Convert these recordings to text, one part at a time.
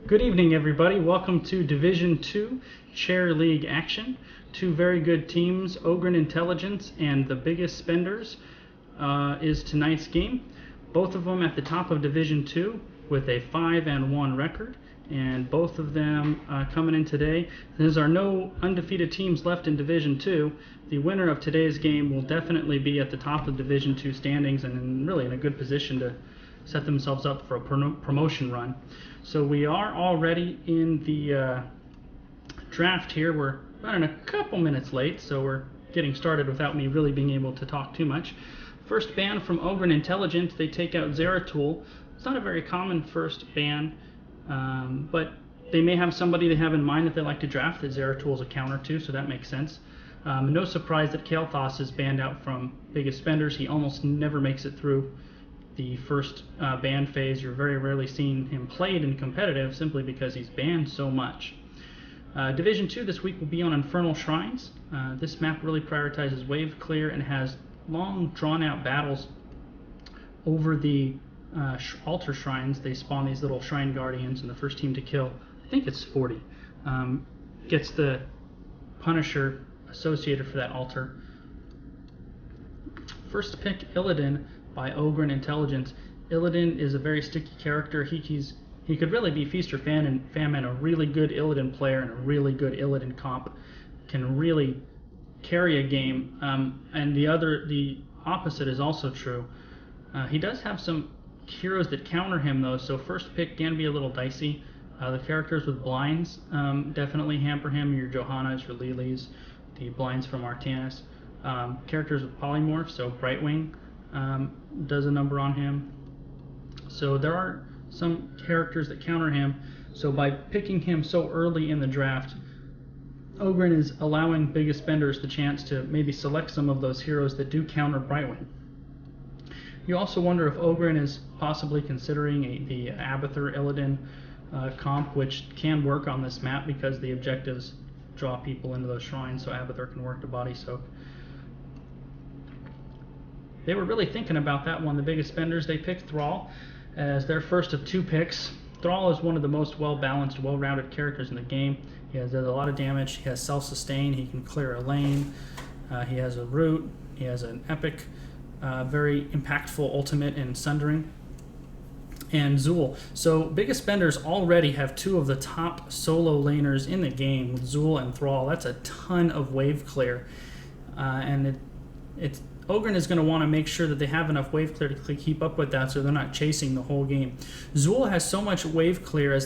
Good evening, everybody. Welcome to Division 2 Chair League action. Two very good teams, Ogrun Intelligence and the Biggest Spenders, is tonight's game. Both of them at the top of Division 2 with a 5-1 record, and both of them coming in today. There are no undefeated teams left in Division 2. The winner of today's game will definitely be at the top of Division 2 standings and really in a good position to set themselves up for a promotion run. So we are already in the draft here. We're running a couple minutes late, so we're getting started without me really being able to talk too much. First ban from Ogrun Intelligence, they take out Zeratul. It's not a very common first ban, but they may have somebody they have in mind that they like to draft that Zeratul is a counter to, so that makes sense. No surprise that Kael'thas is banned out from Biggest Spenders. He almost never makes it through the first ban phase. You're very rarely seeing him played in competitive simply because he's banned so much. Division 2 this week will be on Infernal Shrines. This map really prioritizes wave clear and has long drawn out battles over the altar shrines. They spawn these little shrine guardians, and the first team to kill, I think it's 40, gets the Punisher associated for that altar. First pick, Illidan by Ogrun Intelligence. Illidan is a very sticky character. He could really be feast or famine. A really good Illidan player and a really good Illidan comp can really carry a game. And the opposite is also true. He does have some heroes that counter him though, so first pick can be a little dicey. The characters with blinds definitely hamper him. Your Johannas, your Lilies, the blinds from Artanis. Characters with polymorph, so Brightwing does a number on him. So there are some characters that counter him. So by picking him so early in the draft, Ogrun is allowing Biggest Spenders the chance to maybe select some of those heroes that do counter Brightwing. You also wonder if Ogrun is possibly considering the Abathur Illidan comp, which can work on this map because the objectives draw people into those shrines, so Abathur can work to body soak. They were really thinking about that one. The Biggest Spenders, they picked Thrall as their first of two picks. Thrall is one of the most well-balanced, well-rounded characters in the game. He does a lot of damage. He has self-sustain. He can clear a lane. He has a root. He has an epic, very impactful ultimate in Sundering. And Zool. So Biggest Spenders already have two of the top solo laners in the game with Zool and Thrall. That's a ton of wave clear. And Ogrun is going to want to make sure that they have enough wave clear to keep up with that so they're not chasing the whole game. Zool has so much wave clear as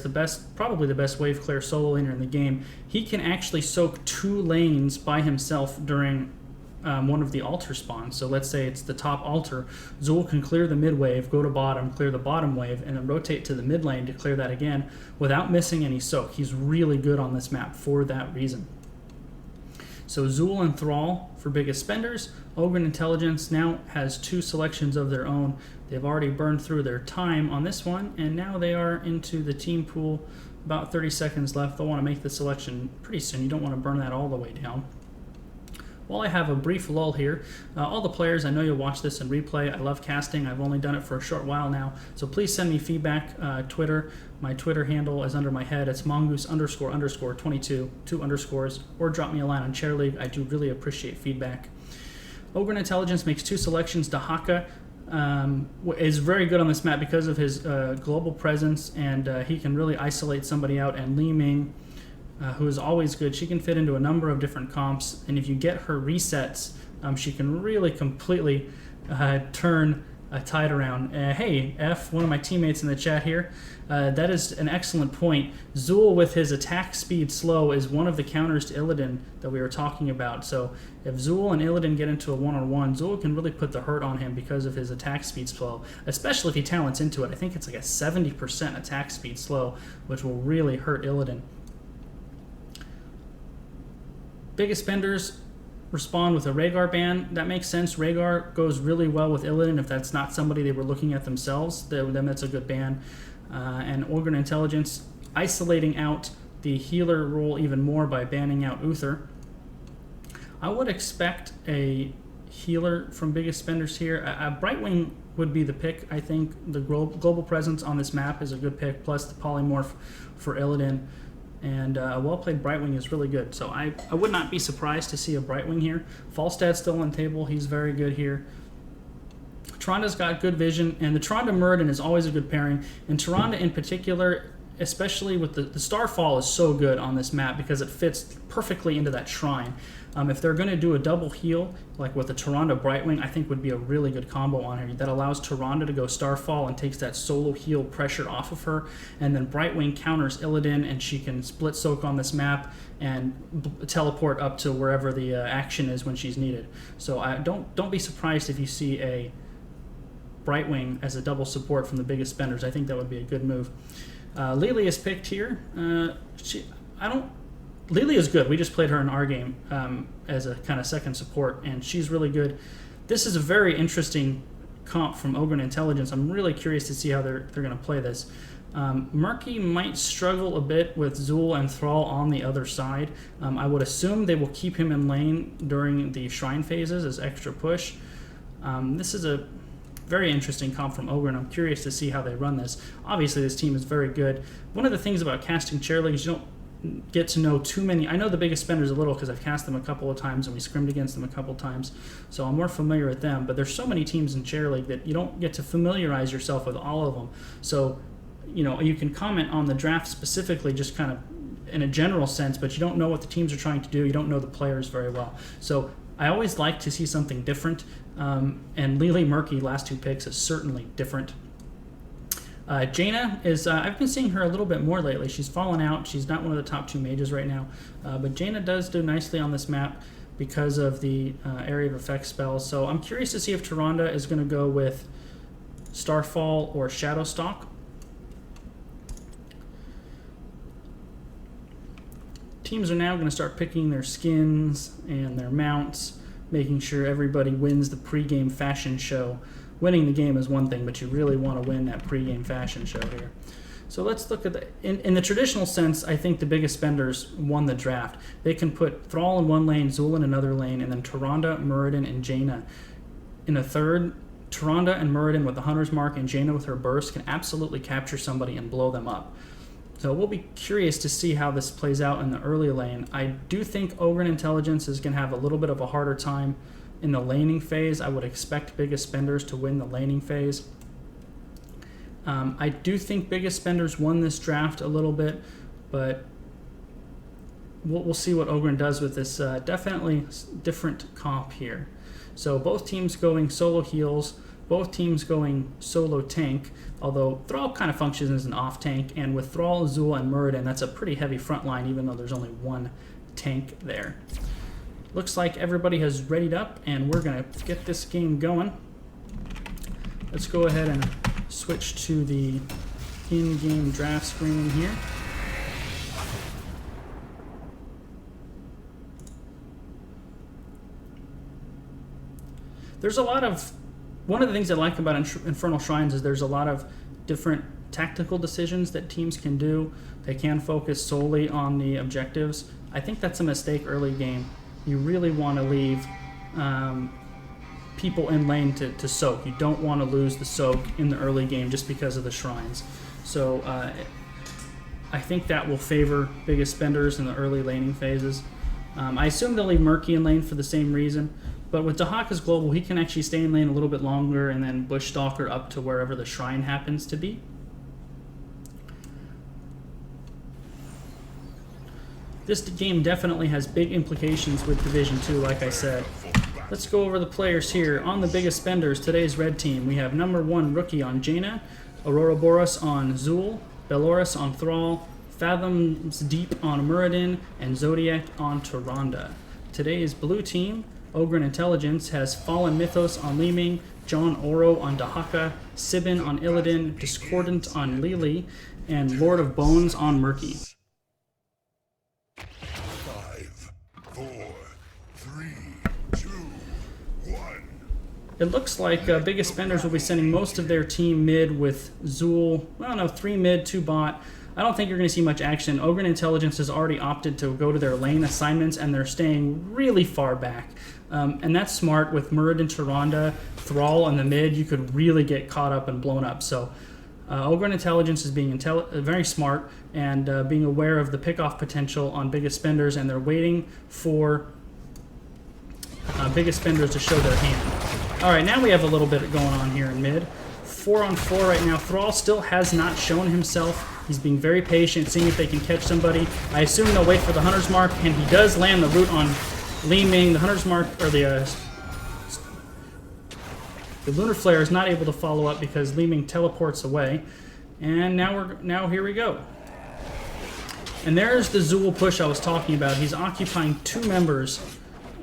probably the best wave clear solo laner in the game. He can actually soak 2 lanes by himself during one of the altar spawns. So let's say it's the top altar. Zool can clear the mid wave, go to bottom, clear the bottom wave, and then rotate to the mid lane to clear that again without missing any soak. He's really good on this map for that reason. So Zool and Thrall for Biggest Spenders. Ogrun Intelligence now has 2 selections of their own. They've already burned through their time on this one, and now they are into the team pool. About 30 seconds left. They'll want to make the selection pretty soon. You don't want to burn that all the way down. While I have a brief lull here, all the players, I know you'll watch this in replay. I love casting. I've only done it for a short while now. So please send me feedback. Twitter. My Twitter handle is under my head. It's mongoose__22, 2 underscores, or drop me a line on Chair League. I do really appreciate feedback. Ogrun Intelligence makes 2 selections. Dahaka is very good on this map because of his global presence, and he can really isolate somebody out. And Li Ming, who is always good. She can fit into a number of different comps, and if you get her resets, she can really completely turn a tide around. Hey, F, one of my teammates in the chat here, that is an excellent point. Zool with his attack speed slow is one of the counters to Illidan that we were talking about. So if Zool and Illidan get into a one-on-one, Zool can really put the hurt on him because of his attack speed slow, especially if he talents into it. I think it's like a 70% attack speed slow, which will really hurt Illidan. Biggest Spenders respond with a Rhaegar ban. That makes sense. Rhaegar goes really well with Illidan if that's not somebody they were looking at themselves. Then that's a good ban. And Ogrun Intelligence isolating out the healer role even more by banning out Uther. I would expect a healer from biggest spenders here. Brightwing would be the pick. I think the global presence on this map is a good pick, plus the polymorph for Illidan. And a well-played Brightwing is really good. So I would not be surprised to see a Brightwing here. Falstad's still on table. He's very good here. Tyrande got good vision, and the Tyrande Muradin is always a good pairing. And Tyrande in particular, especially with the Starfall, is so good on this map because it fits perfectly into that shrine. If they're going to do a double heal, like with the Tyrande Brightwing, I think would be a really good combo on her. That allows Tyrande to go Starfall and takes that solo heal pressure off of her, and then Brightwing counters Illidan, and she can split soak on this map and teleport up to wherever the action is when she's needed. So don't be surprised if you see a Brightwing as a double support from the biggest spenders. I think that would be a good move. Lily is picked here. Lily is good. We just played her in our game as a kind of second support, and she's really good. This is a very interesting comp from Ogrun Intelligence. I'm really curious to see how they're going to play this. Murky might struggle a bit with Zul and Thrall on the other side. I would assume they will keep him in lane during the shrine phases as extra push. This is a very interesting comp from Ogrun. I'm curious to see how they run this. Obviously, this team is very good. One of the things about casting chair leagues, you don't get to know too many. I know the biggest spenders a little because I've cast them a couple of times and we scrimmed against them a couple of times, so I'm more familiar with them. But there's so many teams in chair league that you don't get to familiarize yourself with all of them. So, you know, you can comment on the draft specifically, just kind of in a general sense, but you don't know what the teams are trying to do. You don't know the players very well. So I always like to see something different. And Lily Murky, last two picks, is certainly different. Jaina is, I've been seeing her a little bit more lately. She's fallen out. She's not one of the top two mages right now. But Jaina does do nicely on this map because of the area of effect spells. So I'm curious to see if Tyrande is going to go with Starfall or Shadowstalk. Teams are now going to start picking their skins and their mounts, making sure everybody wins the pregame fashion show. Winning the game is one thing, but you really want to win that pregame fashion show here. So let's look at in the traditional sense, I think the biggest spenders won the draft. They can put Thrall in one lane, Zul in another lane, and then Tyrande, Muradin, and Jaina in a third. Tyrande and Muradin with the Hunter's Mark and Jaina with her burst can absolutely capture somebody and blow them up. So we'll be curious to see how this plays out in the early lane. I do think Ogrun Intelligence is going to have a little bit of a harder time in the laning phase. I would expect biggest spenders to win the laning phase. I do think biggest spenders won this draft a little bit, but we'll see what Ogrun does with this definitely different comp here. So both teams going solo heals, both teams going solo tank, although Thrall kind of functions as an off tank, and with Thrall, Zul, and Muradin, that's a pretty heavy front line, even though there's only one tank there. Looks like everybody has readied up, and we're going to get this game going. Let's go ahead and switch to the in-game draft screen here. There's a lot of... One of the things I like about Infernal Shrines is there's a lot of different tactical decisions that teams can do. They can focus solely on the objectives. I think that's a mistake early game. You really want to leave people in lane to soak. You don't want to lose the soak in the early game just because of the shrines. So I think that will favor biggest spenders in the early laning phases. I assume they'll leave Murky in lane for the same reason. But with Dahaka's Global, he can actually stay in lane a little bit longer and then Bush Stalker up to wherever the shrine happens to be. This game definitely has big implications with Division 2, like I said. Let's go over the players here. On the biggest spenders, today's red team, we have number 1 Rookie on Jaina, Ouroboros on Zul, Beloris on Thrall, Fathoms Deep on Muradin, and Zodiac on Tyrande. Today's blue team, Ogrun Intelligence, has Fallen Mythos on Li Ming, John Oro on Dahaka, Sibin on Illidan, Discordant on Lili, and Lord of Bones on Murky. 5, 4, 3, 2, 1. It looks like biggest spenders will be sending most of their team mid with Zul. Well, no, 3 mid, 2 bot. I don't think you're going to see much action. Ogrun Intelligence has already opted to go to their lane assignments, and they're staying really far back. And that's smart. With Muradin, Tyrande, Thrall in the mid, you could really get caught up and blown up. So Ogrun Intelligence is being very smart and being aware of the pickoff potential on biggest spenders, and they're waiting for biggest spenders to show their hand. All right, now we have a little bit going on here in mid. 4-on-4 right now. Thrall still has not shown himself. He's being very patient, seeing if they can catch somebody. I assume they'll wait for the Hunter's Mark, and he does land the root on Li Ming. The Hunter's Mark, or the Lunar Flare is not able to follow up because Li Ming teleports away. And now here we go. And there's the Zool push I was talking about. He's occupying 2 members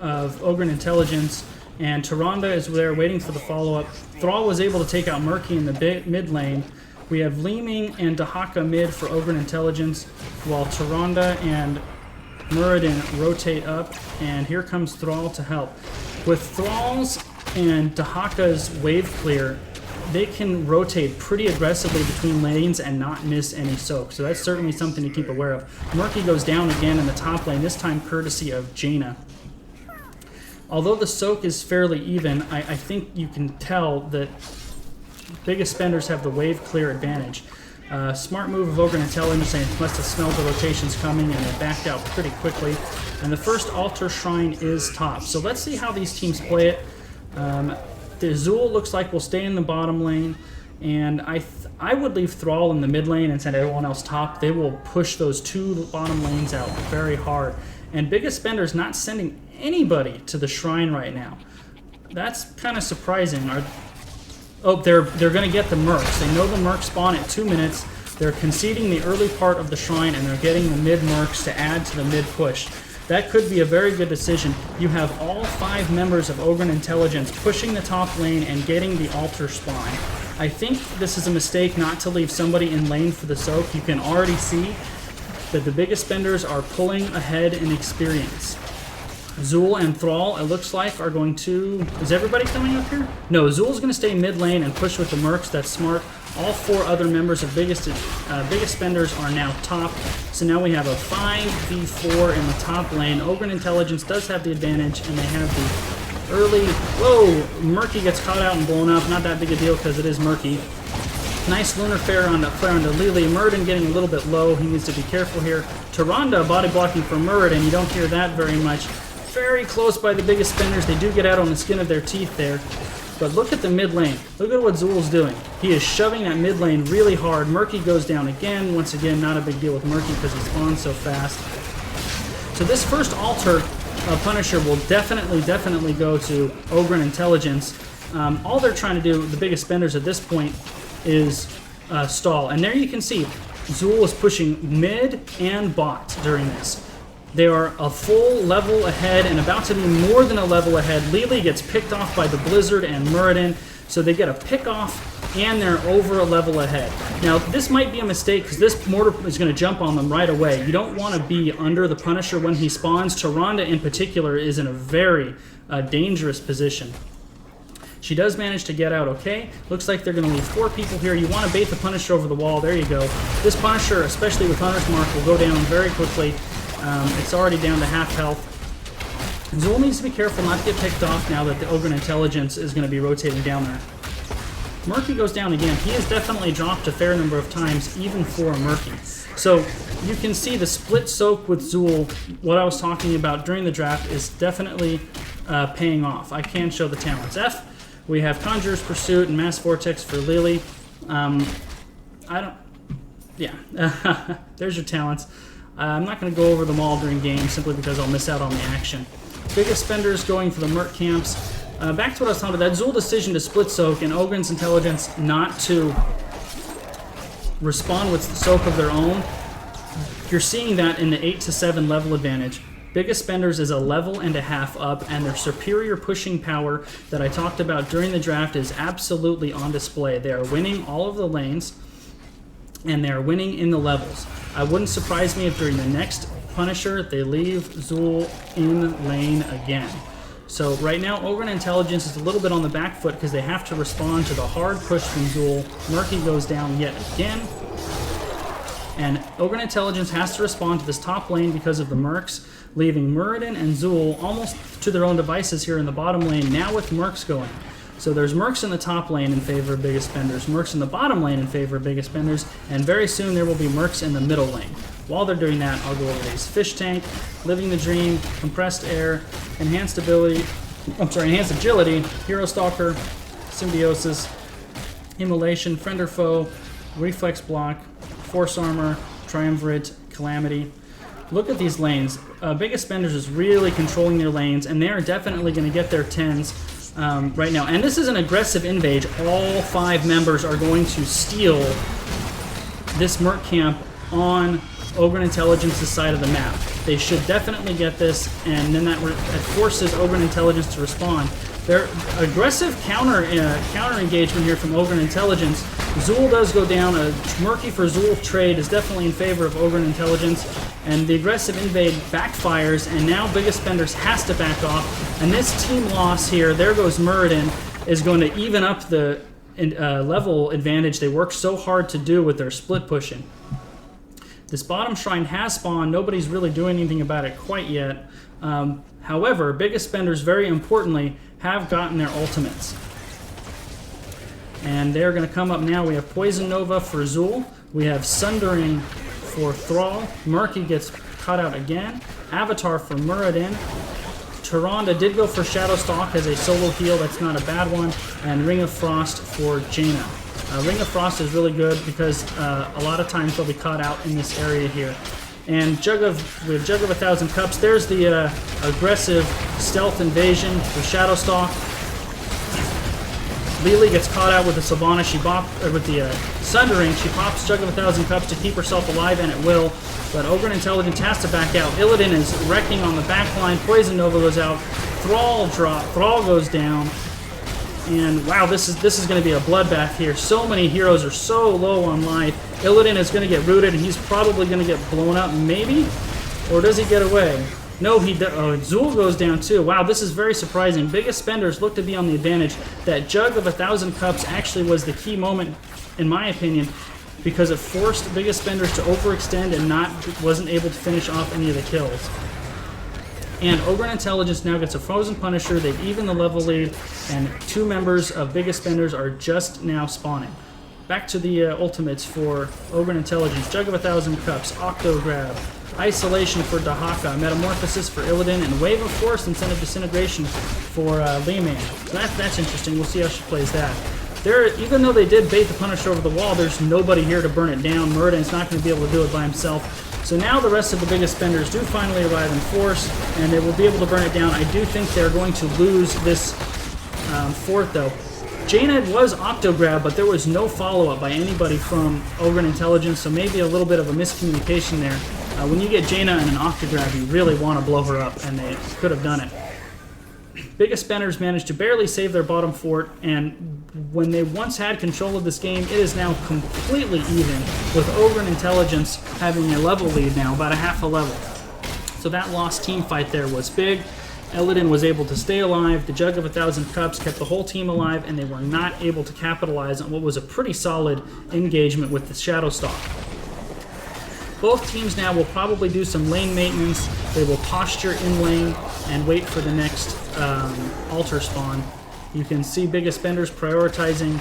of Ogrun Intelligence, and Tyrande is there waiting for the follow-up. Thrall was able to take out Murky in the mid lane. We have Li Ming and Dahaka mid for Ogrun Intelligence, while Tyrande and Muradin rotate up, and here comes Thrall to help. With Thrall's and Dahaka's wave clear, they can rotate pretty aggressively between lanes and not miss any soak, so that's certainly something to keep aware of. Murky goes down again in the top lane, this time courtesy of Jaina. Although the soak is fairly even, I think you can tell that biggest spenders have the wave clear advantage. Smart move of Ogrun Intelligence, and must have smelled the rotations coming, and they backed out pretty quickly. And the first altar shrine is top. So let's see how these teams play it. The Zool looks like will stay in the bottom lane, and I would leave Thrall in the mid lane and send everyone else top. They will push those 2 bottom lanes out very hard. And biggest spenders not sending anybody to the shrine right now. That's kind of surprising. They're going to get the mercs. They know the mercs spawn at 2 minutes. They're conceding the early part of the shrine, and they're getting the mid mercs to add to the mid push. That could be a very good decision. You have all 5 members of Ogrun Intelligence pushing the top lane and getting the altar spawn. I think this is a mistake not to leave somebody in lane for the soak. You can already see that the biggest spenders are pulling ahead in experience. Zool and Thrall, it looks like, are going to... Is everybody coming up here? No, Zool's going to stay mid lane and push with the mercs. That's smart. All 4 other members of biggest spenders are now top. So now we have a 5v4 in the top lane. Ogrun Intelligence does have the advantage, and they have the early... Whoa! Murky gets caught out and blown up. Not that big a deal because it is Murky. Nice Lunar Flare on the Lily. Muradin getting a little bit low. He needs to be careful here. Tyrande body blocking for Muradin. You don't hear that very much. Very close by the biggest spenders. They do get out on the skin of their teeth there. But look at the mid lane. Look at what Zool's doing. He is shoving that mid lane really hard. Murky goes down again. Once again, not a big deal with Murky because he spawns so fast. So this first altar Punisher will definitely go to Ogrun Intelligence. All they're trying to do, the biggest spenders at this point, is stall. And there you can see Zool is pushing mid and bot during this. They are a full level ahead and about to be more than a level ahead. Lily gets picked off by the Blizzard and Muradin, so they get a pick off and they're over a level ahead. Now, this might be a mistake because this mortar is going to jump on them right away. You don't want to be under the Punisher when he spawns. Tyrande in particular is in a very dangerous position. She does manage to get out okay. Looks like they're going to leave 4 people here. You want to bait the Punisher over the wall. There you go. This Punisher, especially with Hunter's Mark, will go down very quickly. It's already down to half health. Zool needs to be careful not to get picked off now that the Ogrun Intelligence is going to be rotating down there. Murky goes down again. He has definitely dropped a fair number of times, even for Murky. So you can see the split soak with Zool, what I was talking about during the draft, is definitely paying off. I can show the talents. F, we have Conjurer's Pursuit and Mass Vortex for Lily. There's your talents. I'm not going to go over them all during games simply because I'll miss out on the action. Biggest spenders going for the Merc camps. Back to what I was talking about, that Zool decision to split soak and Ogrun's Intelligence not to respond with soak of their own. You're seeing that in the 8 to 7 level advantage. Biggest spenders is a level and a half up, and their superior pushing power that I talked about during the draft is absolutely on display. They are winning all of the lanes, and they are winning in the levels. I wouldn't surprise me if during the next Punisher they leave Zool in lane again. So right now Ogrun Intelligence is a little bit on the back foot because they have to respond to the hard push from Zool. Murky goes down yet again. And Ogrun Intelligence has to respond to this top lane because of the Mercs, leaving Muradin and Zul almost to their own devices here in the bottom lane, now with Mercs going. So there's Mercs in the top lane in favor of Biggest Spenders, Mercs in the bottom lane in favor of Biggest Spenders, and very soon there will be Mercs in the middle lane. While they're doing that, I'll go over these. Fish Tank, Living the Dream, Compressed Air, Enhanced Agility, Hero Stalker, Symbiosis, Immolation, Friend or Foe, Reflex Block, Force Armor, Triumvirate, Calamity. Look at these lanes. Biggest Spenders is really controlling their lanes, and they are definitely going to get their 10s right now. And this is an aggressive invade. All 5 members are going to steal this Merc camp on Ogrun Intelligence's side of the map. They should definitely get this, and then that forces Ogrun Intelligence to respond. Their aggressive counter engagement here from Ogrun Intelligence. Zul does go down. A Murky for Zul trade is definitely in favor of Ogrun Intelligence, and the aggressive invade backfires, and now Biggest Spenders has to back off. And this team loss here, there goes Muradin, is going to even up the level advantage they worked so hard to do with their split pushing. This bottom shrine has spawned. Nobody's really doing anything about it quite yet. However, Biggest Spenders, very importantly, have gotten their ultimates. And they're going to come up now. We have Poison Nova for Zul. We have Sundering for Thrall. Murky gets cut out again. Avatar for Muradin. Tyrande did go for Shadowstalk as a solo heal. That's not a bad one. And Ring of Frost for Jaina. Ring of Frost is really good because a lot of times they'll be caught out in this area here. And we have Jug of 1,000 Cups. There's the aggressive stealth invasion with Shadowstalk. Lily gets caught out with the Sylvana. With the Sundering. She pops Jug of 1,000 Cups to keep herself alive, and it will. But Ogrun Intelligence has to back out. Illidan is wrecking on the back line. Poison Nova goes out. Thrall goes down. And wow, this is going to be a bloodbath here. So many heroes are so low on life. Illidan is going to get rooted, and he's probably going to get blown up, maybe? Or does he get away? No, Zul goes down too. Wow, this is very surprising. Biggest Spenders look to be on the advantage. That Jug of 1,000 Cups actually was the key moment, in my opinion, because it forced Biggest Spenders to overextend and wasn't able to finish off any of the kills. And Ogrun Intelligence now gets a Frozen Punisher. They've evened the level lead, and 2 members of Biggest Spenders are just now spawning. Back to the ultimates for Ogrun Intelligence. Jug of 1,000 Cups, Octo Grab, Isolation for Dahaka, Metamorphosis for Illidan, and Wave of Force instead of Disintegration for Li-Man. So that's interesting. We'll see how she plays that. Even though they did bait the Punisher over the wall, there's nobody here to burn it down. Muradin's not going to be able to do it by himself. So now the rest of the Biggest Spenders do finally arrive in force, and they will be able to burn it down. I do think they're going to lose this fort, though. Jaina was Octograb, but there was no follow-up by anybody from Ogrun Intelligence, so maybe a little bit of a miscommunication there. When you get Jaina and an Octograb, you really want to blow her up, and they could have done it. Biggest Spenders managed to barely save their bottom fort, and when they once had control of this game, it is now completely even, with Ogrun Intelligence having a level lead now, about a half a level. So that lost team fight there was big. Illidan was able to stay alive. The Jug of 1,000 Cups kept the whole team alive, and they were not able to capitalize on what was a pretty solid engagement with the Shadowstalk. Both teams now will probably do some lane maintenance. They will posture in lane and wait for the next altar spawn. You can see Biggest Spenders prioritizing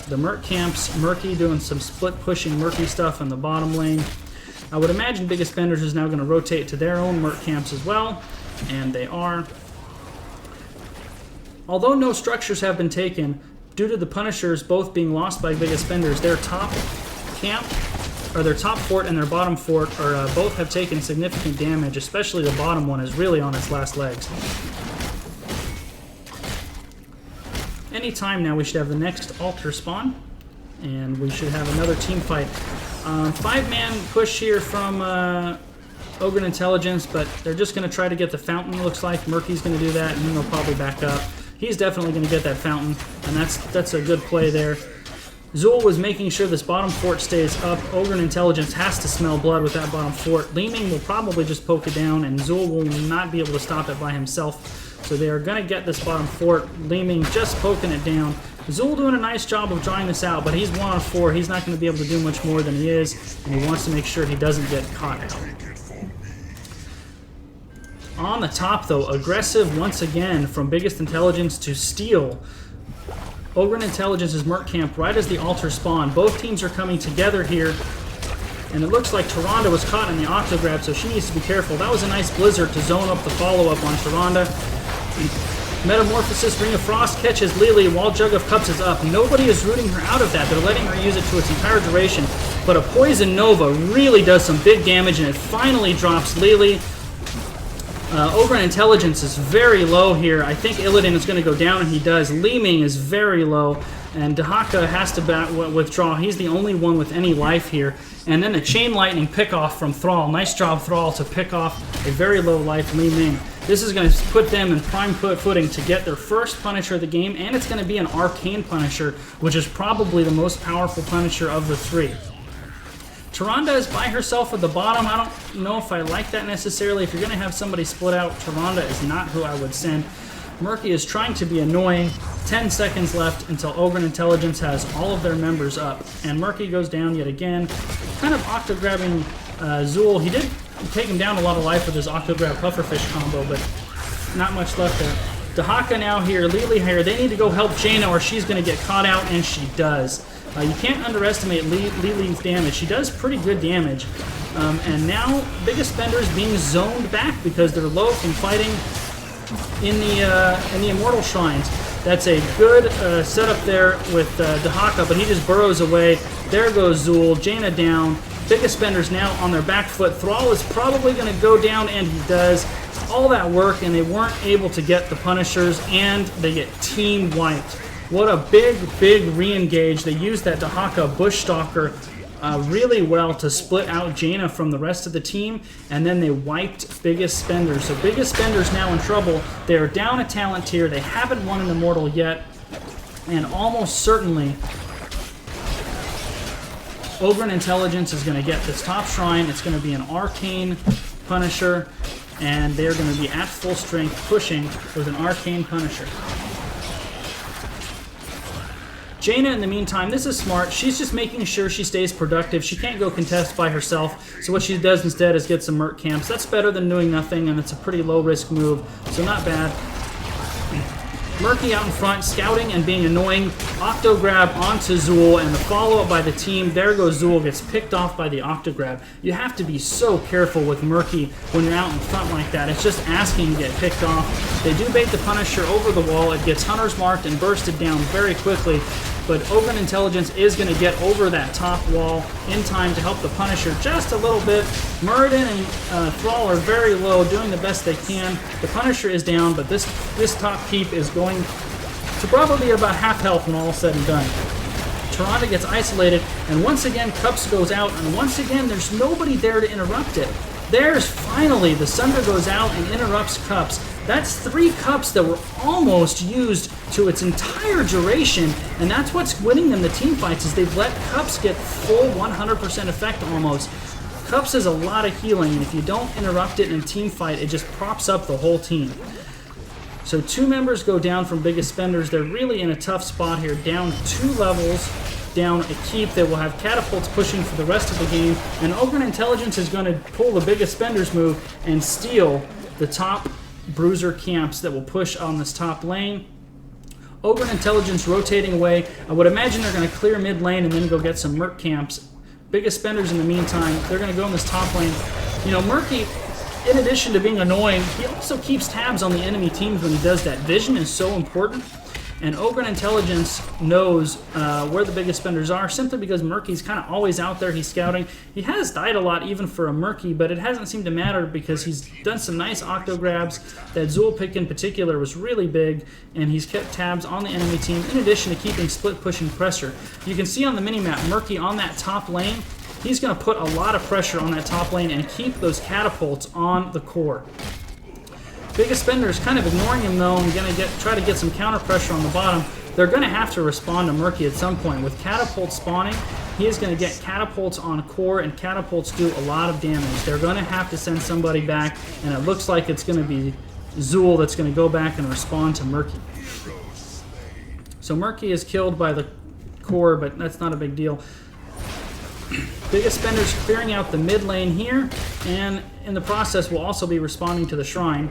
the Merc camps. Murky doing some split pushing Murky stuff in the bottom lane. I would imagine Biggest Spenders is now going to rotate to their own Merc camps as well, and they are. Although no structures have been taken, due to the Punishers both being lost by Biggest Spenders, their top camp, or their top fort and their bottom fort, both have taken significant damage, especially the bottom one is really on its last legs. Anytime now we should have the next altar spawn, and we should have another team fight. 5-man push here from Ogrun Intelligence, but they're just going to try to get the fountain, it looks like. Murky's going to do that, and then they'll probably back up. He's definitely going to get that fountain, and that's a good play there. Zul was making sure this bottom fort stays up. Ogrun Intelligence has to smell blood with that bottom fort. Li-Ming will probably just poke it down, and Zul will not be able to stop it by himself. So they are going to get this bottom fort. Li-Ming just poking it down. Zool doing a nice job of drawing this out, but he's 1 on 4. He's not going to be able to do much more than he is, and he wants to make sure he doesn't get caught out. On the top, though, aggressive once again from Biggest Intelligence to steal Ogrun Intelligence's Merc Camp right as the altar spawn. Both teams are coming together here, and it looks like Tyrande was caught in the Octograb, so she needs to be careful. That was a nice Blizzard to zone up the follow-up on Tyrande. Metamorphosis, Ring of Frost catches Lily while Jug of Cups is up. Nobody is rooting her out of that. They're letting her use it to its entire duration, but a Poison Nova really does some big damage, and it finally drops Lily. Ogrun Intelligence is very low here. I think Illidan is going to go down, and he does. Li Ming is very low, and Dahaka has to withdraw. He's the only one with any life here. And then the Chain Lightning pick-off from Thrall. Nice job, Thrall, to pick off a very low life Li Ming. This is going to put them in prime footing to get their first Punisher of the game, and it's going to be an Arcane Punisher, which is probably the most powerful Punisher of the 3. Tyrande is by herself at the bottom. I don't know if I like that necessarily. If you're going to have somebody split out, Tyrande is not who I would send. Murky is trying to be annoying. 10 seconds left until Ogrun Intelligence has all of their members up. And Murky goes down yet again. Kind of octo-grabbing Zool. He did take him down a lot of life with his octo-grab pufferfish combo, but not much left there. Dahaka now here, Lily here. They need to go help Jaina or she's going to get caught out, and she does. You can't underestimate Lily's damage. She does pretty good damage. And now Biggest Spenders being zoned back because they're low from fighting in the Immortal Shrines. That's a good setup there with Dahaka, but he just burrows away. There goes Zool. Jaina down. Biggest Spenders now on their back foot. Thrall is probably going to go down, and he does. All that work, and they weren't able to get the Punishers, and they get team wiped. What a big re-engage. They used that Dahaka Bushstalker really well to split out Jaina from the rest of the team, and then they wiped Biggest Spenders. So Biggest Spenders now in trouble. They are down a talent tier. They haven't won an Immortal yet, and almost certainly Ogrun Intelligence is going to get this top shrine. It's going to be an Arcane Punisher, and they're going to be at full strength pushing with an Arcane Punisher. Jaina, in the meantime, this is smart. She's just making sure she stays productive. She can't go contest by herself, so what she does instead is get some Merc Camps. That's better than doing nothing, and it's a pretty low-risk move, so not bad. Murky out in front, scouting and being annoying. Octograb onto Zool, and the follow-up by the team. There goes Zool, gets picked off by the Octograb. You have to be so careful with Murky when you're out in front like that. It's just asking to get picked off. They do bait the Punisher over the wall. It gets Hunter's Marked and bursted down very quickly. But Ogrun Intelligence is going to get over that top wall in time to help the Punisher just a little bit. Muradin and Thrall are very low, doing the best they can. The Punisher is down, but this top keep is going to probably be about half health when all is said and done. Tyrande gets isolated, and once again Cups goes out, and once again there's nobody there to interrupt it. There's finally the Sunder goes out and interrupts Cups. That's 3 Cups that were almost used to its entire duration, and that's what's winning them the team fights, is they've let Cups get full 100% effect almost. Cups has a lot of healing, and if you don't interrupt it in a team fight, it just props up the whole team. So 2 members go down from Biggest Spenders. They're really in a tough spot here, down 2 levels, down a keep that will have catapults pushing for the rest of the game, and Ogrun Intelligence is going to pull the Biggest Spenders move and steal the top Bruiser camps that will push on this top lane. Ogrun Intelligence rotating away. I would imagine they're going to clear mid lane and then go get some Merc camps. Biggest Spenders in the meantime, they're going to go in this top lane. You know, Murky, in addition to being annoying, he also keeps tabs on the enemy teams when he does that. Vision is so important, and Ogrun Intelligence knows where the Biggest Spenders are simply because Murky's kind of always out there. He's scouting. He has died a lot even for a Murky, but it hasn't seemed to matter because he's done some nice octo grabs. That Zool pick in particular was really big, and he's kept tabs on the enemy team in addition to keeping split pushing pressure. You can see on the minimap, Murky on that top lane, he's going to put a lot of pressure on that top lane and keep those catapults on the core. Biggest Spenders kind of ignoring him though, and going to try to get some counter pressure on the bottom. They're going to have to respond to Murky at some point. With catapults spawning, he is going to get catapults on core, and catapults do a lot of damage. They're going to have to send somebody back, and it looks like it's going to be Zool that's going to go back and respond to Murky. So Murky is killed by the core, but that's not a big deal. Biggest Spender's clearing out the mid lane here, and in the process will also be responding to the shrine.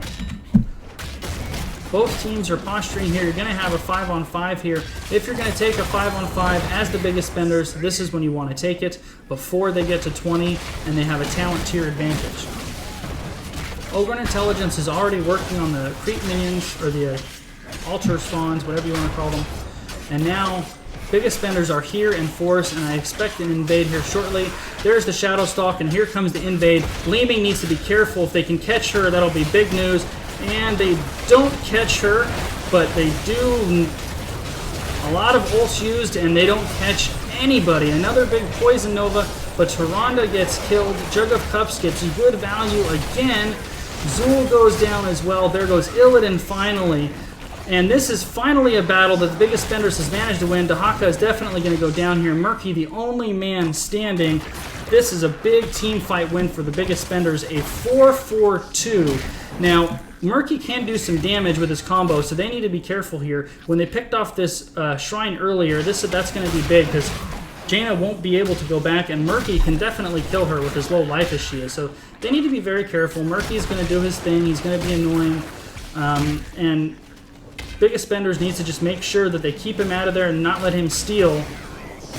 Both teams are posturing here. You're going to have a 5-on-5 here. If you're going to take a 5-on-5 as the biggest spenders, this is when you want to take it before they get to 20 and they have a talent tier advantage. Ogrun Intelligence is already working on the creep minions, or the altar spawns, whatever you want to call them. And now, biggest spenders are here in force, and I expect an invade here shortly. There's the Shadow Stalk, and here comes the invade. Leeming needs to be careful. If they can catch her, that'll be big news. And they don't catch her, but they do a lot of ults used, and they don't catch anybody. Another big Poison Nova, but Tyrande gets killed. Jug of Cups gets good value again. Zul goes down as well. There goes Illidan finally. And this is finally a battle that the biggest spenders has managed to win. Dahaka is definitely going to go down here. Murky, the only man standing. This is a big team fight win for the biggest spenders, a 4-4-2. Now, Murky can do some damage with his combo, so they need to be careful here. When they picked off this shrine earlier, that's going to be big, because Jaina won't be able to go back, and Murky can definitely kill her with as low life as she is. So they need to be very careful. Murky is going to do his thing. He's going to be annoying. And biggest spenders needs to just make sure that they keep him out of there and not let him steal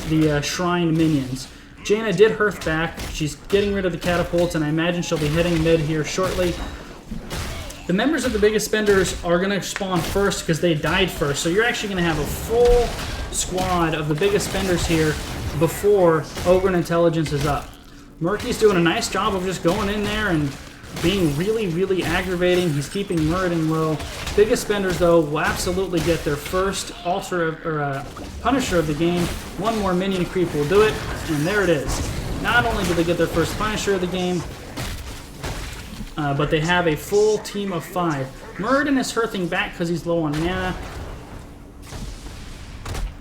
the shrine minions. Jaina did hearth back. She's getting rid of the catapults, and I imagine she'll be heading mid here shortly. The members of the biggest spenders are going to spawn first because they died first. So you're actually going to have a full squad of the biggest spenders here before Ogrun Intelligence is up. Murky's doing a nice job of just going in there and being really, really aggravating. He's keeping Muradin low. Biggest spenders, though, will absolutely get their first Punisher of the game. One more minion creep will do it, and there it is. Not only do they get their first Punisher of the game, but they have a full team of 5. Muradin is hearthing back because he's low on mana.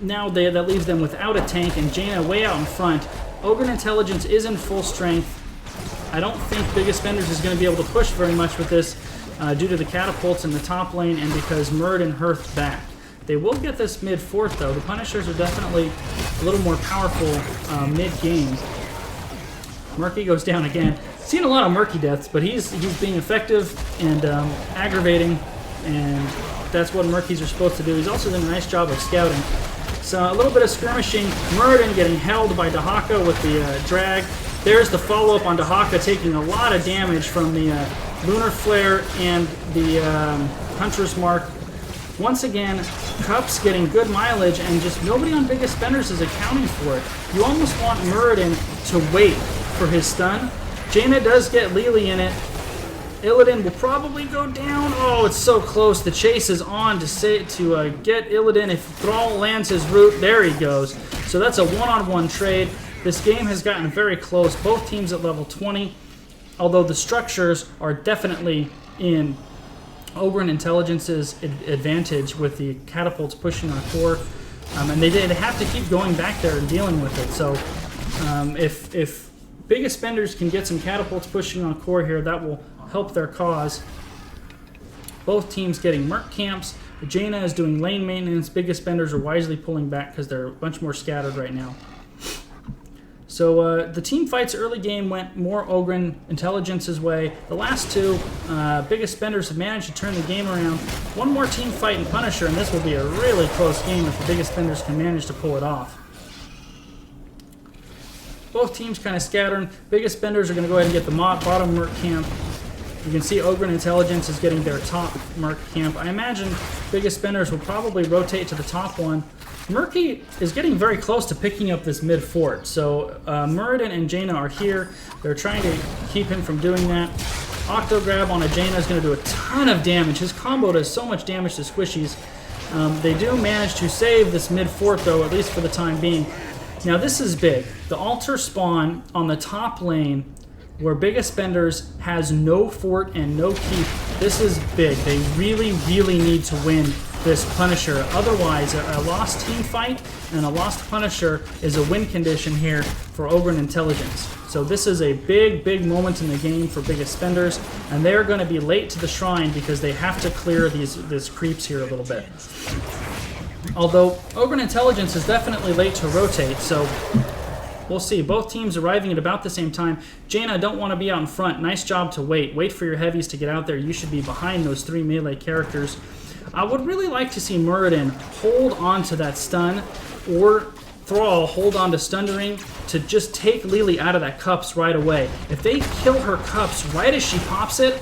Now that leaves them without a tank, and Jaina way out in front. Ogrun Intelligence is in full strength. I don't think biggest spenders is going to be able to push very much with this due to the catapults in the top lane and because Muradin hearthed back. They will get this mid-4th, though. The Punishers are definitely a little more powerful mid-game. Murky goes down again. Seen a lot of Murky deaths, but he's being effective and aggravating, and that's what Murkies are supposed to do. He's also doing a nice job of scouting. So a little bit of skirmishing. Muradin getting held by Dahaka with the drag. There's the follow-up on Dahaka taking a lot of damage from the Lunar Flare and the Hunter's Mark. Once again, Cups getting good mileage, and just nobody on biggest spenders is accounting for it. You almost want Muradin to wait for his stun. Jaina does get Lili in it. Illidan will probably go down. Oh, it's so close. The chase is on to get Illidan. If Thrall lands his root, there he goes. So that's a one-on-one trade. This game has gotten very close. Both teams at level 20, although the structures are definitely in Ogrun Intelligence's advantage with the catapults pushing our core. And they have to keep going back there and dealing with it. So if biggest spenders can get some catapults pushing on core here, that will help their cause. Both teams getting merc camps. Jaina is doing lane maintenance. Biggest spenders are wisely pulling back because they're a bunch more scattered right now. So the team fights early game went more Ogrun Intelligence's way. The last two, biggest spenders have managed to turn the game around. One more team fight in Punisher, and this will be a really close game if the biggest spenders can manage to pull it off. Both teams kind of scattering. Biggest spenders are going to go ahead and get the bottom merc camp. You can see Ogrun Intelligence is getting their top merc camp. I imagine biggest spenders will probably rotate to the top one. Murky is getting very close to picking up this mid fort. So Muradin and Jaina are here. They're trying to keep him from doing that. Octo grab on a Jaina is going to do a ton of damage. His combo does so much damage to squishies. They do manage to save this mid fort, though, at least for the time being. Now this is big. The altar spawn on the top lane where biggest spenders has no fort and no keep. This is big. They really, really need to win this Punisher. Otherwise, a lost team fight and a lost Punisher is a win condition here for Ogrun Intelligence. So this is a big, big moment in the game for biggest spenders, and they're going to be late to the shrine because they have to clear these creeps here a little bit. Although Ogrun Intelligence is definitely late to rotate, so we'll see. Both teams arriving at about the same time. Jaina, don't want to be out in front. Nice job to wait. Wait for your heavies to get out there. You should be behind those 3 melee characters. I would really like to see Muradin hold on to that stun, or Thrall hold on to Sundering to just take Lily out of that cups right away. If they kill her cups right as she pops it,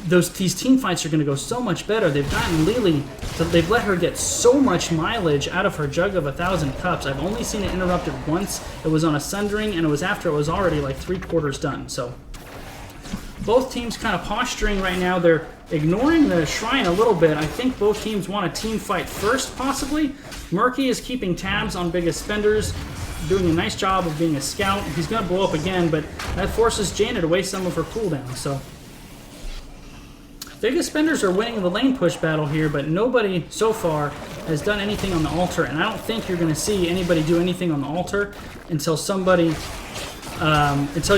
these team fights are going to go so much better. They've gotten Lily, they've let her get so much mileage out of her jug of 1,000 cups. I've only seen it interrupted once. It was on a Sundering, and it was after it was already like 3/4 done. So both teams kind of posturing right now. They're ignoring the shrine a little bit. I think both teams want a team fight first, possibly. Murky is keeping tabs on Biggest Spenders, doing a nice job of being a scout. He's going to blow up again, but that forces Jaina to waste some of her cooldown. So Biggest Spenders are winning the lane push battle here, but nobody so far has done anything on the altar, and I don't think you're going to see anybody do anything on the altar until until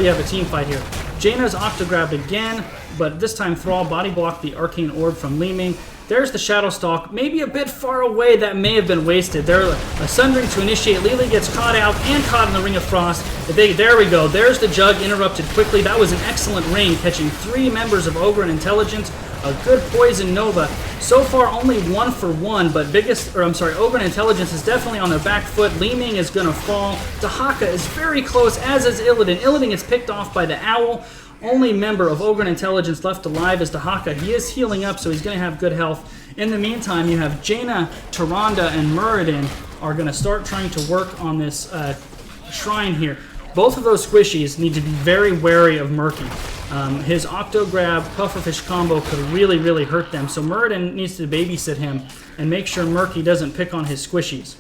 you have a team fight here. Jaina's octograbbed again, but this time Thrall body blocked the arcane orb from Li Ming. There's the Shadow Stalk, maybe a bit far away. That may have been wasted. There, a Sundering to initiate. Lily gets caught out and caught in the Ring of Frost. There we go. There's the jug interrupted quickly. That was an excellent ring, catching 3 members of Ogrun Intelligence. A good Poison Nova. So far, only 1 for 1, but Ogrun Intelligence is definitely on their back foot. Li Ming is going to fall. Dahaka is very close, as is Illidan. Illidan gets picked off by the Owl. Only member of Ogrun Intelligence left alive is Dahaka. He is healing up, so he's going to have good health. In the meantime, you have Jaina, Tyrande, and Muradin are going to start trying to work on this shrine here. Both of those squishies need to be very wary of Murky. His Octograb Pufferfish combo could really, really hurt them, so Muradin needs to babysit him and make sure Murky doesn't pick on his squishies.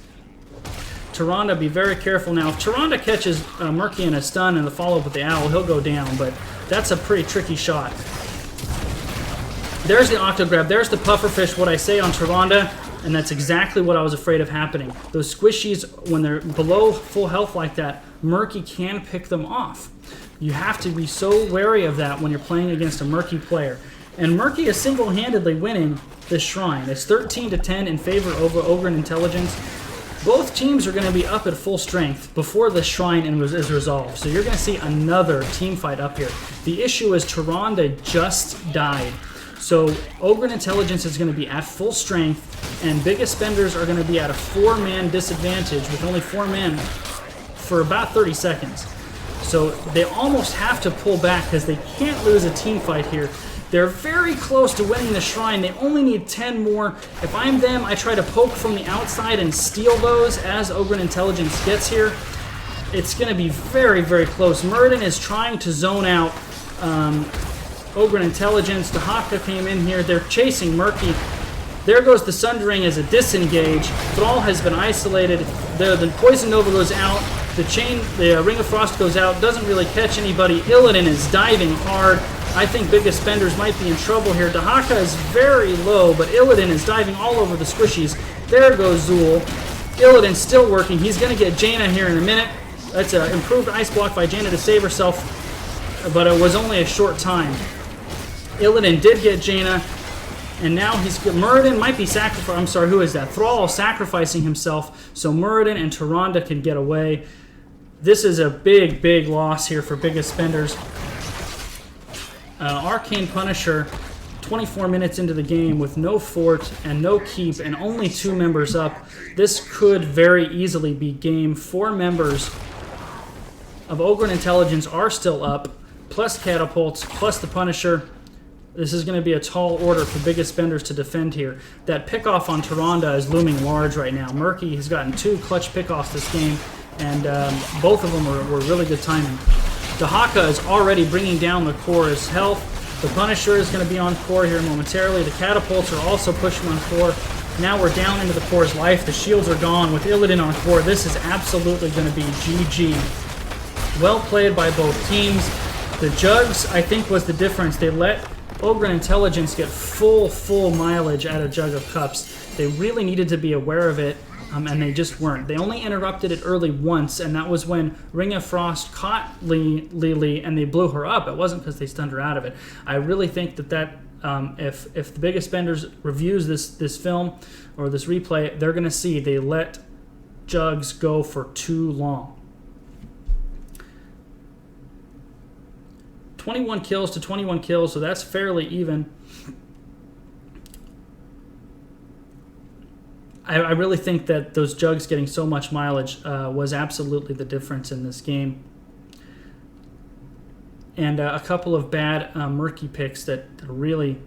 Tyrande, be very careful now. If Tyrande catches Murky in a stun and the follow-up with the Owl, he'll go down, but that's a pretty tricky shot. There's the Octograb, there's the Pufferfish, what I say on Tyrande, and that's exactly what I was afraid of happening. Those squishies, when they're below full health like that, Murky can pick them off. You have to be so wary of that when you're playing against a Murky player. And Murky is single-handedly winning this shrine. It's 13-10 in favor of Ogrun Intelligence. Both teams are going to be up at full strength before the shrine is resolved. So you're going to see another team fight up here. The issue is Tyrande just died. So Ogrun Intelligence is going to be at full strength, and Biggest Spenders are going to be at a 4-man disadvantage with only 4 men for about 30 seconds. So they almost have to pull back because they can't lose a team fight here. They're very close to winning the shrine. They only need 10 more. If I'm them, I try to poke from the outside and steal those as Ogrun Intelligence gets here. It's going to be very, very close. Muradin is trying to zone out Ogrun Intelligence. Dahaka came in here. They're chasing Murky. There goes the Sundering as a disengage. Thrall has been isolated. The Poison Nova goes out. The Ring of Frost goes out. Doesn't really catch anybody. Illidan is diving hard. I think Biggest Spenders might be in trouble here. Dahaka is very low, but Illidan is diving all over the squishies. There goes Zool. Illidan still working. He's going to get Jaina here in a minute. That's an improved ice block by Jaina to save herself, but it was only a short time. Illidan did get Jaina, and now Muradin might be sacrificing. I'm sorry, who is that? Thrall sacrificing himself, so Muradin and Tyrande can get away. This is a big, big loss here for Biggest Spenders. Arcane Punisher, 24 minutes into the game with no fort and no keep and only 2 members up. This could very easily be game. 4 members of Ogrun Intelligence are still up, plus catapults, plus the Punisher. This is going to be a tall order for Biggest Spenders to defend here. That pickoff on Tyrande is looming large right now. Murky has gotten 2 clutch pickoffs this game, and both of them were really good timing. Dahaka is already bringing down the core's health. The Punisher is going to be on core here momentarily. The catapults are also pushing on core. Now we're down into the core's life. The shields are gone with Illidan on core. This is absolutely going to be GG. Well played by both teams. The jugs, I think, was the difference. They let Ogrun Intelligence get full mileage out of Jug of Cups. They really needed to be aware of it. And they just weren't. They only interrupted it early once, and that was when Ring of Frost caught Lily and they blew her up. It wasn't because they stunned her out of it. I really think that If the Biggest Spenders reviews this film or this replay, they're going to see they let Jugs go for too long. 21 kills to 21 kills, so that's fairly even. I really think that those Jugs getting so much mileage was absolutely the difference in this game. And a couple of bad murky picks that really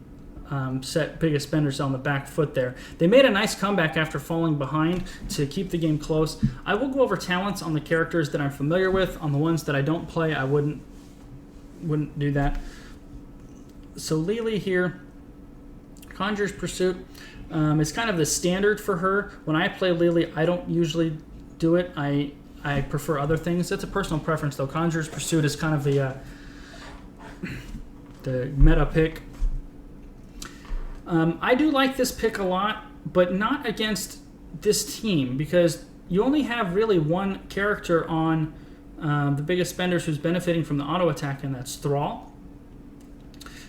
set Biggest Spenders on the back foot there. They made a nice comeback after falling behind to keep the game close. I will go over talents on the characters that I'm familiar with. On the ones that I don't play, I wouldn't do that. So Lily here, Conjurer's Pursuit. It's kind of the standard for her. When I play Lily, I don't usually do it. I prefer other things. It's a personal preference, though. Conjurer's Pursuit is kind of the meta pick. I do like this pick a lot, but not against this team, because you only have really one character on the Biggest Spenders who's benefiting from the auto attack, and that's Thrall.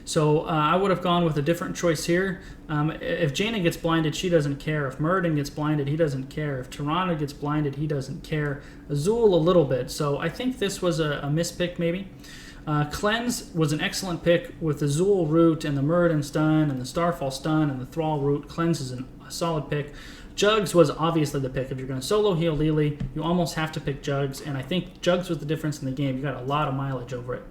So I would have gone with a different choice here. If Jaina gets blinded, she doesn't care. If Muradin gets blinded, he doesn't care. If Tyrande gets blinded, he doesn't care. Azul a little bit. So I think this was a mispick maybe. Cleanse was an excellent pick with the Azul root and the Muradin stun and the Starfall stun and the Thrall root. Cleanse is a solid pick. Jugs was obviously the pick. If you're going to solo heal Lily, you almost have to pick Jugs, and I think Jugs was the difference in the game. You got a lot of mileage over it.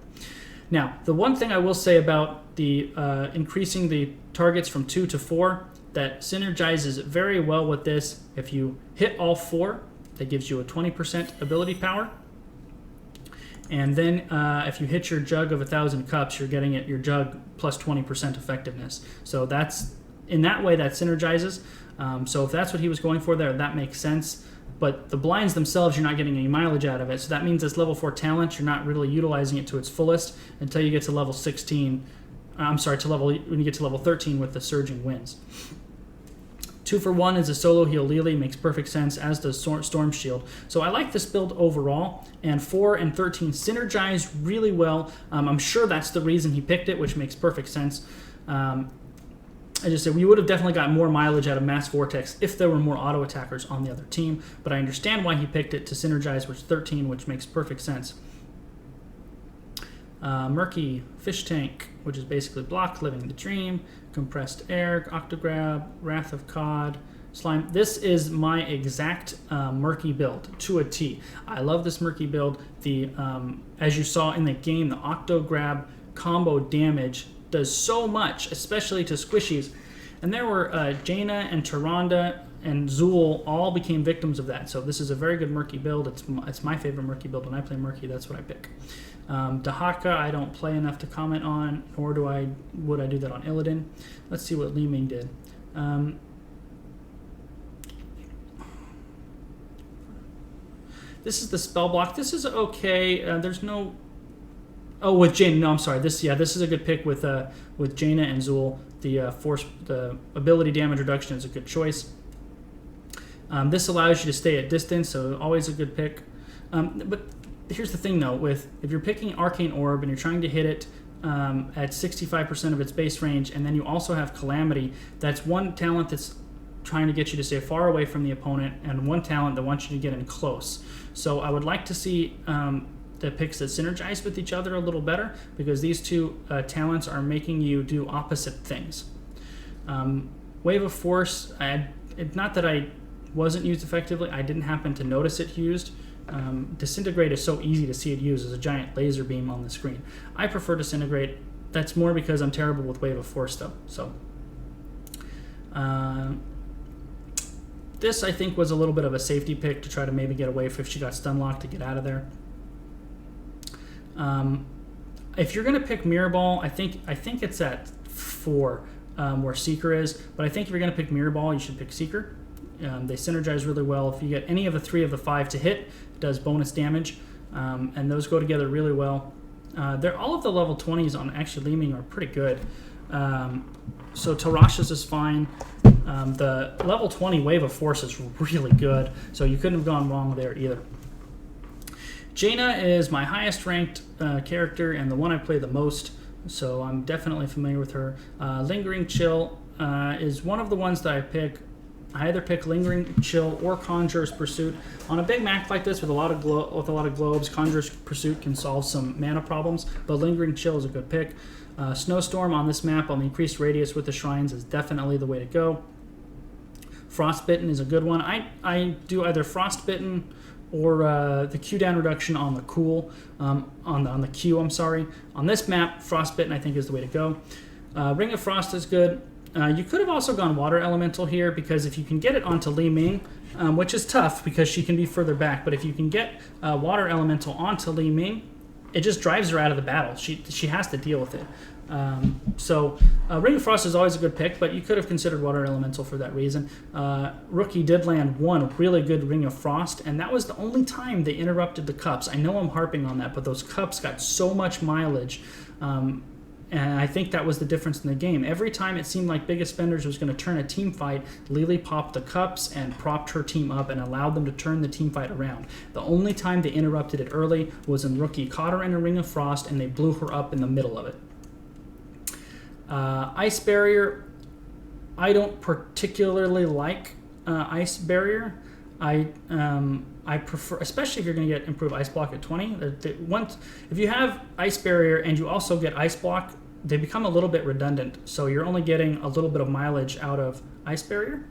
Now, the one thing I will say about the increasing the targets from 2 to 4, that synergizes very well with this. If you hit all 4, that gives you a 20% ability power. And then if you hit your Jug of 1,000 cups, you're getting your Jug plus 20% effectiveness. So that's, in that way, that synergizes. So if that's what he was going for there, that makes sense. But the blinds themselves, you're not getting any mileage out of it. So that means this level 4 talent, you're not really utilizing it to its fullest until you get to level 16. When you get to level 13 with the Surging Winds. 2 for 1 is a solo heal Lily, makes perfect sense, as does Storm Shield. So I like this build overall, and 4 and 13 synergize really well. I'm sure that's the reason he picked it, which makes perfect sense. I just said we would have definitely got more mileage out of Mass Vortex if there were more auto attackers on the other team, but I understand why he picked it to synergize with 13, which makes perfect sense. Murky Fish Tank, which is basically block, Living the Dream, Compressed Air, Octograb, Wrath of Cod, Slime. This is my exact Murky build to a T. I love this Murky build. The as you saw in the game, the Octograb combo damage does so much, especially to squishies. And there were Jaina and Tyrande and Zul all became victims of that. So this is a very good Murky build. It's my favorite Murky build. When I play Murky, that's what I pick. Dahaka I don't play enough to comment on, nor would I do that on Illidan. Let's see what Li Ming did. This is the spell block. This is okay. There's no... Oh, with Jaina. No, I'm sorry. This is a good pick with Jaina and Zul. The ability damage reduction is a good choice. This allows you to stay at distance, so always a good pick. But here's the thing, though: if you're picking Arcane Orb and you're trying to hit it at 65% of its base range, and then you also have Calamity, that's one talent that's trying to get you to stay far away from the opponent, and one talent that wants you to get in close. So I would like to see the picks that synergize with each other a little better, because these two talents are making you do opposite things. Wave of Force, not that I wasn't used effectively, I didn't happen to notice it used. Disintegrate is so easy to see it used as a giant laser beam on the screen. I prefer Disintegrate. That's more because I'm terrible with Wave of Force, though. So this, I think, was a little bit of a safety pick to try to maybe get away if she got stun locked, to get out of there. If you're going to pick Mirror Ball, I think it's at 4 where Seeker is. But I think if you're going to pick Mirror Ball, you should pick Seeker. They synergize really well. If you get any of the 3 of the 5 to hit, it does bonus damage, and those go together really well. All of the level 20s on actually Li Ming are pretty good. So Tarash's is fine. The level 20 Wave of Force is really good, so you couldn't have gone wrong there either. Jaina is my highest ranked character and the one I play the most, so I'm definitely familiar with her. Lingering Chill is one of the ones that I pick. I either pick Lingering Chill or Conjurer's Pursuit. On a big map like this with a lot of globes, Conjurer's Pursuit can solve some mana problems, but Lingering Chill is a good pick. Snowstorm on this map on the increased radius with the shrines is definitely the way to go. Frostbitten is a good one. I do either Frostbitten or the cooldown reduction on the cool, on the Q, I'm sorry. On this map, Frostbitten I think is the way to go. Ring of Frost is good. You could have also gone Water Elemental here, because if you can get it onto Li Ming, which is tough because she can be further back, but if you can get Water Elemental onto Li Ming, it just drives her out of the battle. She has to deal with it. So Ring of Frost is always a good pick, but you could have considered Water Elemental for that reason. Rookie did land one really good Ring of Frost, and that was the only time they interrupted the cups. I know I'm harping on that, but those cups got so much mileage, and I think that was the difference in the game. Every time it seemed like Biggest Spenders was going to turn a team fight, Lily popped the cups and propped her team up and allowed them to turn the team fight around. The only time they interrupted it early was when Rookie caught her in a Ring of Frost and they blew her up in the middle of it. Ice Barrier, I don't particularly like Ice Barrier. I prefer, especially if you're going to get improved Ice Block at 20. If you have Ice Barrier and you also get Ice Block, they become a little bit redundant. So you're only getting a little bit of mileage out of Ice Barrier.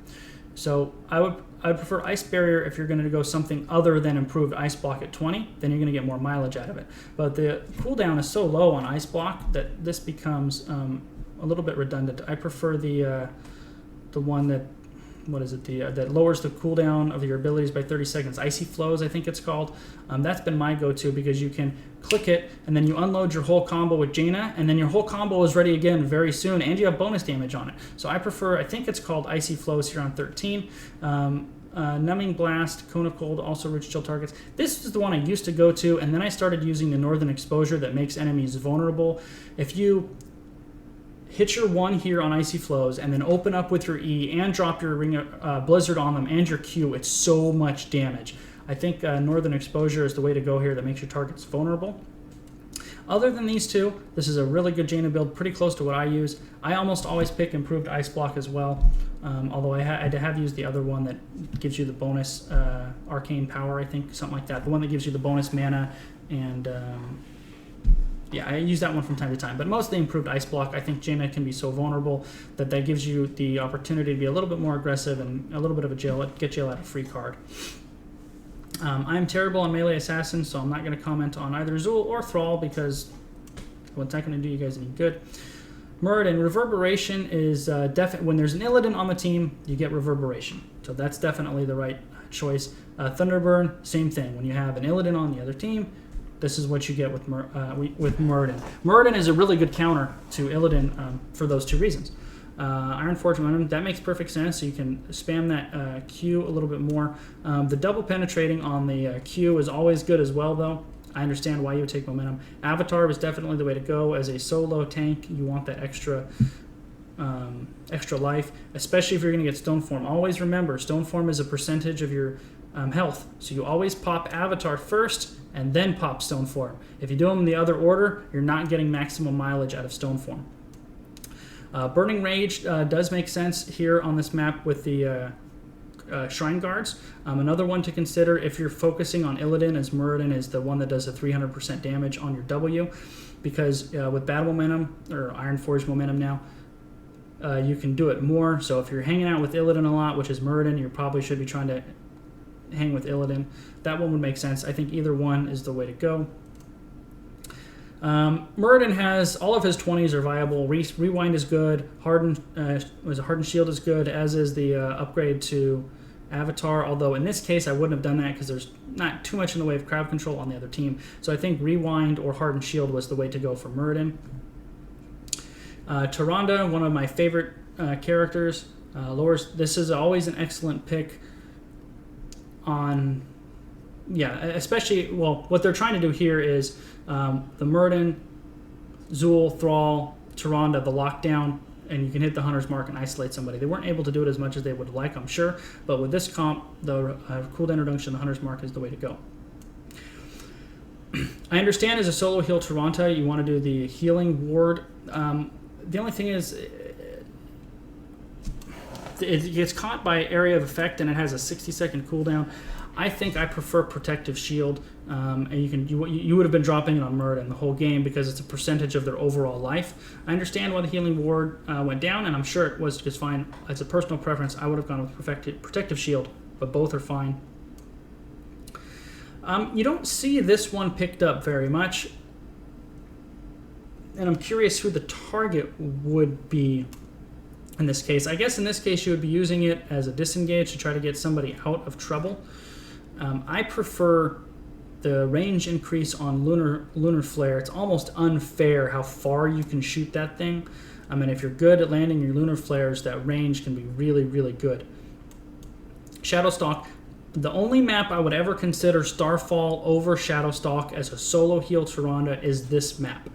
So I would prefer Ice Barrier if you're going to go something other than improved Ice Block at 20. Then you're going to get more mileage out of it. But the cooldown is so low on Ice Block that this becomes a little bit redundant. I prefer the one that, what is it, that lowers the cooldown of your abilities by 30 seconds. Icy Flows, I think it's called. That's been my go-to because you can click it and then you unload your whole combo with Jaina, and then your whole combo is ready again very soon, and you have bonus damage on it. So I prefer, I think it's called Icy Flows here on 13. Numbing Blast, Cone of Cold, also Rich Chill targets. This is the one I used to go to, and then I started using the Northern Exposure that makes enemies vulnerable. If you hit your one here on Icy Flows and then open up with your E and drop your Ring of Blizzard on them and your Q, it's so much damage. I think Northern Exposure is the way to go here that makes your targets vulnerable. Other than these two, this is a really good Jaina build, pretty close to what I use. I almost always pick improved Ice Block as well, although I have used the other one that gives you the bonus Arcane Power, I think, something like that. The one that gives you the bonus mana, and yeah, I use that one from time to time. But mostly improved Ice Block. I think Jaina can be so vulnerable that gives you the opportunity to be a little bit more aggressive and a little bit of a get jail out of free card. I'm terrible on Melee Assassin, so I'm not going to comment on either Zool or Thrall because it's not going to do you guys any good. Muradin, Reverberation is definitely, when there's an Illidan on the team, you get Reverberation. So that's definitely the right choice. Thunderburn, same thing. When you have an Illidan on the other team, this is what you get with Muradin. Muradin is a really good counter to Illidan for those two reasons. Iron Forge Momentum, that makes perfect sense, so you can spam that Q a little bit more. The double penetrating on the Q is always good as well, though. I understand why you would take Momentum. Avatar is definitely the way to go. As a solo tank, you want that extra life, especially if you're going to get Stone Form. Always remember, Stone Form is a percentage of your health, so you always pop Avatar first and then pop Stone Form. If you do them in the other order, you're not getting maximum mileage out of Stone Form. Burning Rage does make sense here on this map with the Shrine Guards. Another one to consider if you're focusing on Illidan, as Muradin is the one that does a 300% damage on your W, because with Battle Momentum, or Iron Forge Momentum now, you can do it more. So if you're hanging out with Illidan a lot, which is Muradin, you probably should be trying to hang with Illidan. That one would make sense. I think either one is the way to go. Muradin has all of his 20s are viable. Rewind is good. Hardened Shield is good, as is the upgrade to Avatar. Although in this case, I wouldn't have done that because there's not too much in the way of crowd control on the other team. So I think Rewind or Hardened Shield was the way to go for Muradin. Tyrande, one of my favorite characters. This is always an excellent pick on, especially, well, what they're trying to do here is the Muradin, Zool, Thrall, Tyrande, the lockdown, and you can hit the Hunter's Mark and isolate somebody. They weren't able to do it as much as they would like, I'm sure, but with this comp, the cooldown reduction, the Hunter's Mark is the way to go. I understand as a solo heal Toronto, you want to do the healing ward. The only thing is, it gets caught by area of effect and it has a 60-second cooldown. I think I prefer Protective Shield, and you would have been dropping it on Muradin the whole game because it's a percentage of their overall life. I understand why the healing ward went down, and I'm sure it was just fine. As a personal preference, I would have gone with Protective Shield, but both are fine. You don't see this one picked up very much, and I'm curious who the target would be in this case. I guess in this case you would be using it as a disengage to try to get somebody out of trouble. I prefer the range increase on lunar flare. It's almost unfair how far you can shoot that thing. I mean, if you're good at landing your lunar flares, that range can be really, really good. Shadowstalk. The only map I would ever consider Starfall over Shadowstalk as a solo heal Tyrande is this map.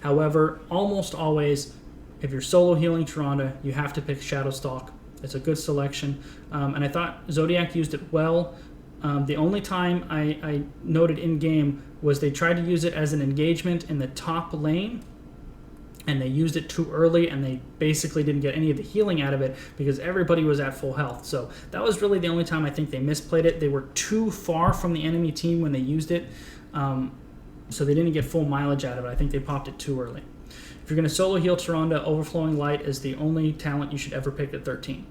However, almost always, if you're solo healing Tyrande, you have to pick Shadowstalk. It's a good selection, and I thought Zodiac used it well. The only time I noted in-game was they tried to use it as an engagement in the top lane, and they used it too early, and they basically didn't get any of the healing out of it because everybody was at full health. So that was really the only time I think they misplayed it. They were too far from the enemy team when they used it, so they didn't get full mileage out of it. I think they popped it too early. If you're going to solo heal Tyrande, Overflowing Light is the only talent you should ever pick at 13.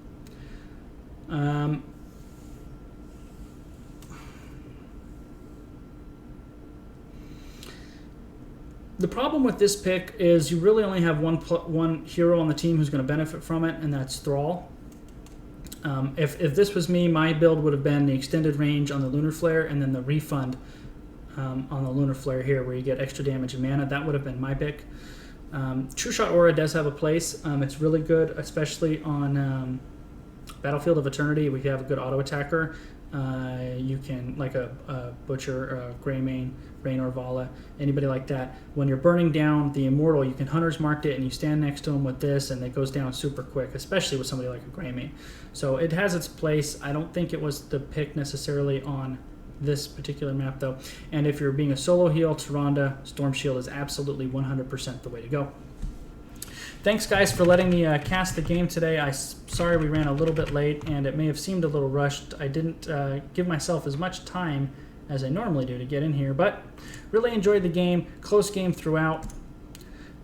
The problem with this pick is you really only have one hero on the team who's going to benefit from it, and that's Thrall. If this was me, my build would have been the extended range on the Lunar Flare and then the refund on the Lunar Flare here where you get extra damage and mana. That would have been my pick. True Shot Aura does have a place. It's really good, especially on Battlefield of Eternity. We have a good auto attacker. You can, like a Butcher, Greymane, Rain or Vala, anybody like that. When you're burning down the Immortal, you can Hunter's Marked it and you stand next to him with this and it goes down super quick, especially with somebody like a Greymane. So it has its place. I don't think it was the pick necessarily on this particular map though. And if you're being a solo heal, Tyrande, Storm Shield is absolutely 100% the way to go. Thanks guys for letting me cast the game today. Sorry we ran a little bit late and it may have seemed a little rushed. I didn't give myself as much time as I normally do to get in here, but really enjoyed the game. Close game throughout.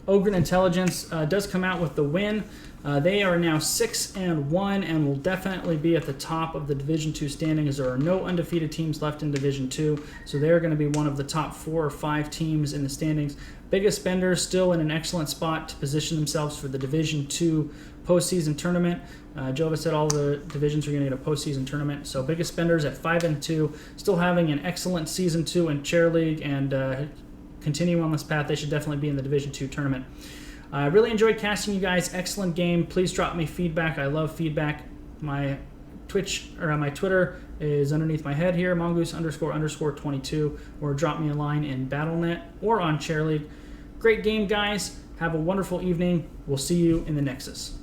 Ogrun Intelligence does come out with the win. They are now 6-1 and will definitely be at the top of the Division 2 standings. There are no undefeated teams left in Division 2, so they're going to be one of the top 4 or 5 teams in the standings. Biggest Spenders still in an excellent spot to position themselves for the Division 2 postseason tournament. Jova said all the divisions are going to get a postseason tournament. So Biggest Spenders at 5-2, still having an excellent Season 2 in Chair League and continuing on this path. They should definitely be in the Division 2 tournament. I really enjoyed casting you guys. Excellent game. Please drop me feedback. I love feedback. My Twitter is underneath my head here, mongoose__22, or drop me a line in BattleNet or on Chair League. Great game, guys. Have a wonderful evening. We'll see you in the Nexus.